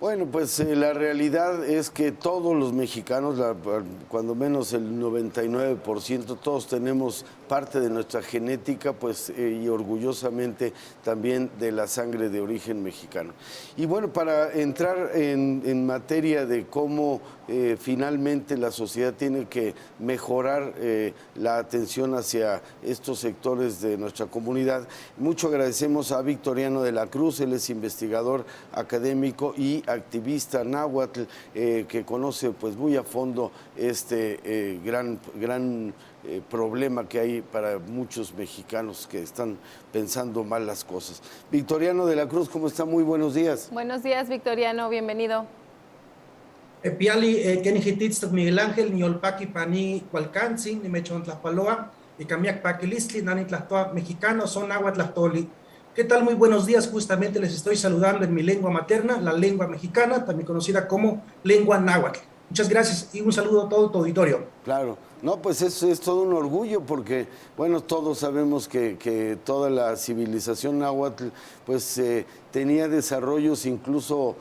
Bueno, pues la realidad es que todos los mexicanos, cuando menos el 99%, todos tenemos parte de nuestra genética, pues y orgullosamente también de la sangre de origen mexicano. Y bueno, para entrar en materia de cómo finalmente la sociedad tiene que mejorar la atención hacia estos sectores de nuestra comunidad, mucho agradecemos a Victoriano de la Cruz. Él es investigador académico y activista náhuatl, que conoce pues muy a fondo este gran problema que hay para muchos mexicanos que están pensando mal las cosas. Victoriano de la Cruz, ¿cómo está? Muy buenos días. Buenos días, Victoriano, bienvenido. Piali, Kenijititztok Miguel Ángel, Niolpaki Pani Cualcantzin, Nimechontlapaloa, y Camiac Paquilistli, Nanitlastoa Mexicano, son Nahuatlahtoli. ¿Qué tal? Muy buenos días. Justamente les estoy saludando en mi lengua materna, la lengua mexicana, también conocida como lengua náhuatl. Muchas gracias y un saludo a todo tu auditorio. Claro, no, pues es todo un orgullo porque, bueno, todos sabemos que toda la civilización náhuatl, pues tenía desarrollos incluso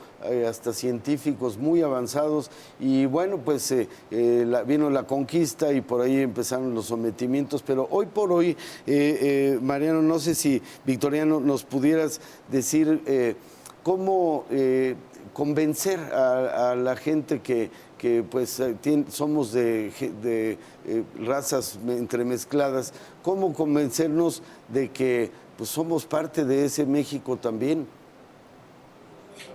hasta científicos muy avanzados y bueno, pues vino la conquista y por ahí empezaron los sometimientos, pero hoy por hoy, Mariano, no sé si, Victoriano, nos pudieras decir cómo convencer a la gente que pues somos de razas entremezcladas, ¿cómo convencernos de que pues somos parte de ese México también?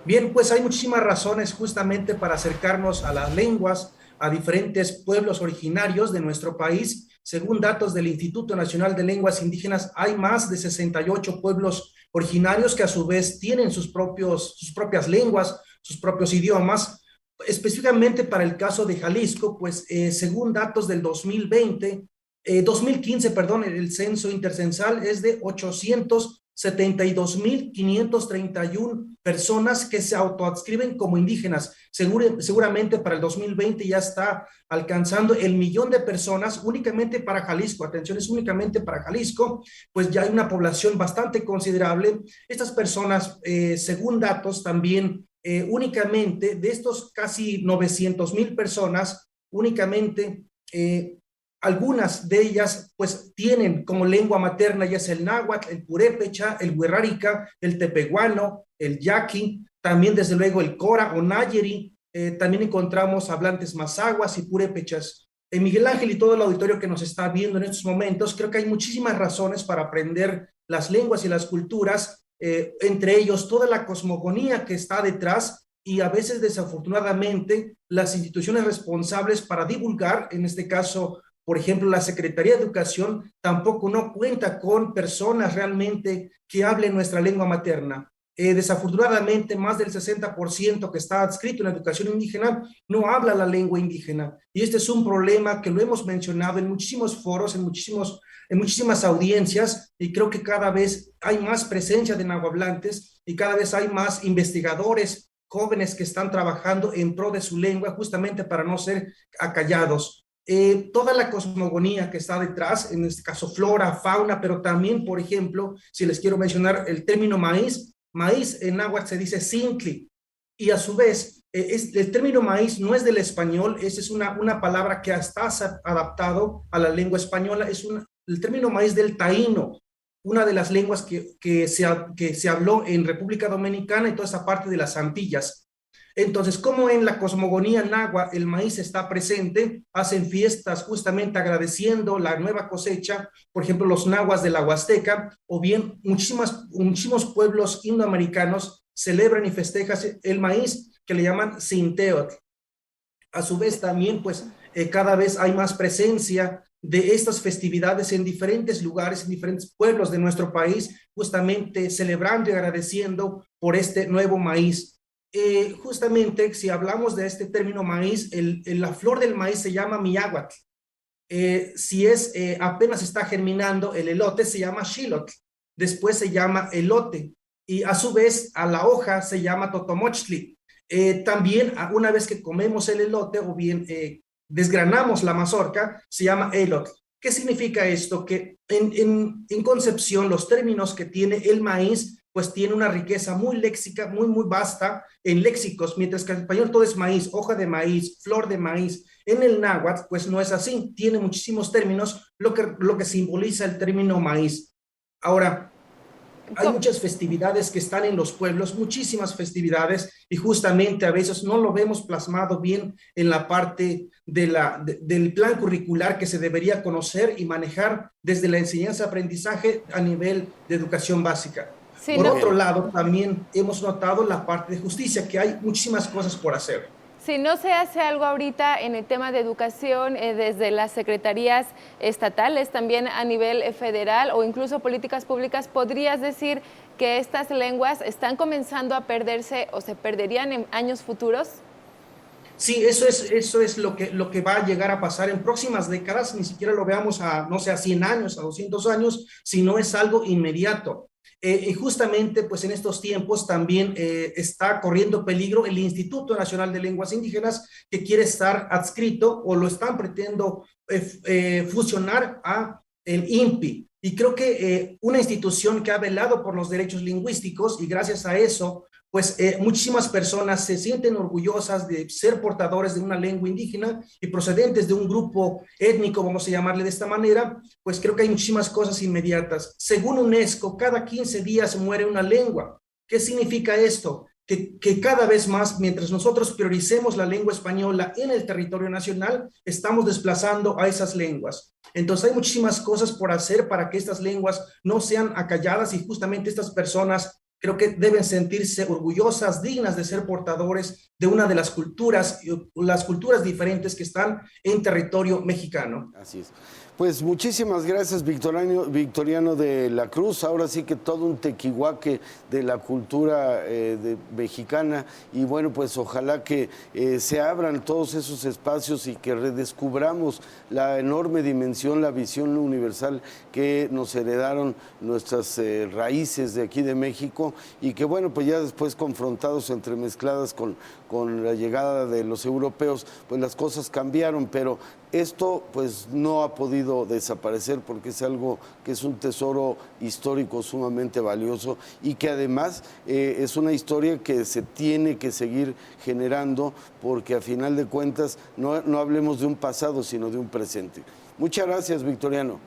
Bien, pues hay muchísimas razones justamente para acercarnos a las lenguas, a diferentes pueblos originarios de nuestro país. Según datos del Instituto Nacional de Lenguas Indígenas, hay más de 68 pueblos originarios que a su vez tienen sus propias lenguas, sus propios idiomas. Específicamente para el caso de Jalisco, pues según datos del 2015, perdón, el censo intercensal es de 872.531 personas que se autoadscriben como indígenas. Seguramente para el 2020 ya está alcanzando el 1.000.000 de personas únicamente para Jalisco. Atención, es únicamente para Jalisco, pues ya hay una población bastante considerable. Estas personas, según datos también, únicamente de estos casi 900.000 personas, únicamente algunas de ellas pues tienen como lengua materna ya sea el náhuatl, el purépecha, el huirrárica, el tepehuano, el yaqui, también desde luego el cora o nayeri. También encontramos hablantes mazahuas y purépechas. Miguel Ángel y todo el auditorio que nos está viendo en estos momentos, creo que hay muchísimas razones para aprender las lenguas y las culturas, entre ellos toda la cosmogonía que está detrás y a veces desafortunadamente las instituciones responsables para divulgar, en este caso, por ejemplo, la Secretaría de Educación tampoco no cuenta con personas realmente que hablen nuestra lengua materna. Desafortunadamente, más del 60% que está adscrito en la educación indígena no habla la lengua indígena. Y este es un problema que lo hemos mencionado en muchísimos foros, en muchísimas audiencias, y creo que cada vez hay más presencia de nahuablantes y cada vez hay más investigadores jóvenes que están trabajando en pro de su lengua justamente para no ser acallados. Toda la cosmogonía que está detrás, en este caso flora, fauna, pero también, por ejemplo, si les quiero mencionar el término maíz, maíz en náhuatl se dice sintli, y a su vez, el término maíz no es del español, esa es una palabra que está adaptado a la lengua española, el término maíz del taíno, una de las lenguas que se habló en República Dominicana y toda esa parte de las Antillas. Entonces, como en la cosmogonía nahua el maíz está presente, hacen fiestas justamente agradeciendo la nueva cosecha, por ejemplo, los nahuas de la Huasteca, o bien muchísimos pueblos indoamericanos celebran y festejan el maíz que le llaman Sinteotl. A su vez también, pues, cada vez hay más presencia de estas festividades en diferentes lugares, en diferentes pueblos de nuestro país, justamente celebrando y agradeciendo por este nuevo maíz. Justamente, si hablamos de este término maíz, la flor del maíz se llama miahuatl. Si apenas está germinando el elote, se llama xilotl. Después se llama elote. Y a su vez, a la hoja se llama totomochtli. También, una vez que comemos el elote o bien desgranamos la mazorca, se llama elotl. ¿Qué significa esto? Que en concepción, los términos que tiene el maíz pues tiene una riqueza muy léxica, muy vasta en léxicos, mientras que en español todo es maíz, hoja de maíz, flor de maíz. En el náhuatl, pues no es así, tiene muchísimos términos, lo que simboliza el término maíz. Ahora, hay muchas festividades que están en los pueblos, muchísimas festividades, y justamente a veces no lo vemos plasmado bien en la parte del plan curricular que se debería conocer y manejar desde la enseñanza-aprendizaje a nivel de educación básica. Sí, por otro lado, también hemos notado la parte de justicia, que hay muchísimas cosas por hacer. Si no se hace algo ahorita en el tema de educación desde las secretarías estatales, también a nivel federal o incluso políticas públicas, ¿podrías decir que estas lenguas están comenzando a perderse o se perderían en años futuros? Sí, eso es lo que va a llegar a pasar en próximas décadas, ni siquiera lo veamos no sé, a 100 años, a 200 años, sino es algo inmediato. Y justamente pues en estos tiempos también está corriendo peligro el Instituto Nacional de Lenguas Indígenas, que quiere estar adscrito o lo están pretendiendo fusionar a el INPI. Y creo que una institución que ha velado por los derechos lingüísticos, y gracias a eso pues muchísimas personas se sienten orgullosas de ser portadores de una lengua indígena y procedentes de un grupo étnico, vamos a llamarle de esta manera, pues creo que hay muchísimas cosas inmediatas. Según UNESCO, cada 15 días muere una lengua. ¿Qué significa esto? Que cada vez más, mientras nosotros prioricemos la lengua española en el territorio nacional, estamos desplazando a esas lenguas. Entonces hay muchísimas cosas por hacer para que estas lenguas no sean acalladas, y justamente estas personas creo que deben sentirse orgullosas, dignas de ser portadores de una de las culturas diferentes que están en territorio mexicano. Así es. Pues muchísimas gracias, Victoriano de la Cruz. Ahora sí que todo un tequihuaque de la cultura mexicana, y bueno, pues ojalá que se abran todos esos espacios y que redescubramos la enorme dimensión, la visión universal que nos heredaron nuestras raíces de aquí de México, y que bueno, pues ya después confrontados, entremezcladas con la llegada de los europeos, pues las cosas cambiaron, pero esto pues no ha podido desaparecer, porque es algo que es un tesoro histórico sumamente valioso, y que además es una historia que se tiene que seguir generando, porque a final de cuentas no hablemos de un pasado, sino de un presente. Muchas gracias, Victoriano.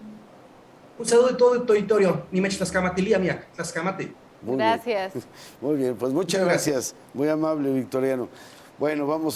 Un saludo de todo el territorio. Nimech Tlaxcamatilia, mía, Tlaxcamate. Gracias. Muy bien, pues muchas gracias. Muy amable, Victoriano. Bueno, vamos.